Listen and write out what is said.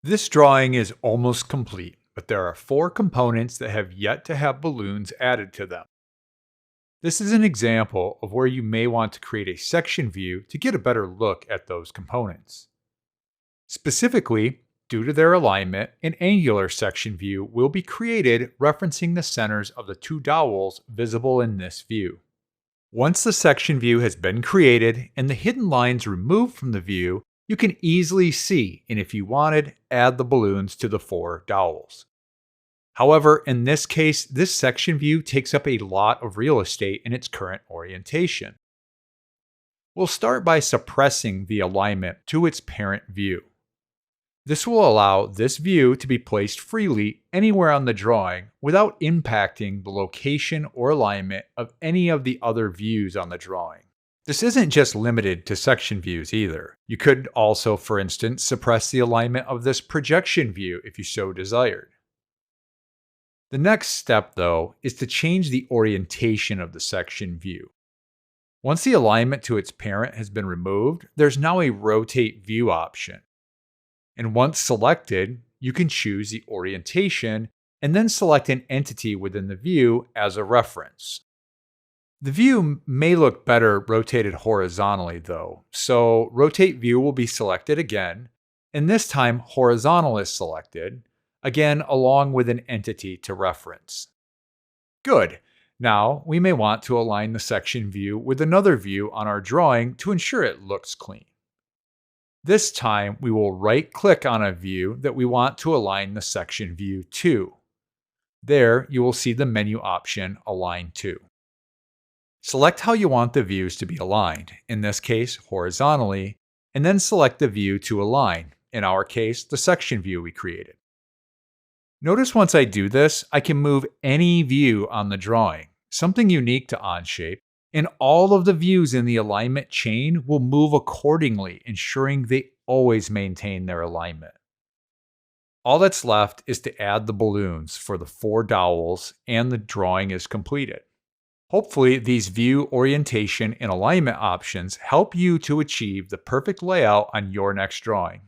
This drawing is almost complete, but there are 4 components that have yet to have balloons added to them. This is an example of where you may want to create a section view to get a better look at those components. Specifically, due to their alignment, an angular section view will be created referencing the centers of the 2 dowels visible in this view. Once the section view has been created and the hidden lines removed from the view, you can easily see, and if you wanted, add the balloons to the 4 dowels. However, in this case, this section view takes up a lot of real estate in its current orientation. We'll start by suppressing the alignment to its parent view. This will allow this view to be placed freely anywhere on the drawing without impacting the location or alignment of any of the other views on the drawing. This isn't just limited to section views either. You could also, for instance, suppress the alignment of this projection view if you so desired. The next step, though, is to change the orientation of the section view. Once the alignment to its parent has been removed, there's now a rotate view option. And once selected, you can choose the orientation and then select an entity within the view as a reference. The view may look better rotated horizontally though, so rotate view will be selected again, and this time horizontal is selected, again along with an entity to reference. Good. Now we may want to align the section view with another view on our drawing to ensure it looks clean. This time, we will right-click on a view that we want to align the section view to. There, you will see the menu option Align To. Select how you want the views to be aligned, in this case, horizontally, and then select the view to align, in our case, the section view we created. Notice once I do this, I can move any view on the drawing, something unique to Onshape, and all of the views in the alignment chain will move accordingly, ensuring they always maintain their alignment. All that's left is to add the balloons for the 4 dowels, and the drawing is completed. Hopefully, these view orientation and alignment options help you to achieve the perfect layout on your next drawing.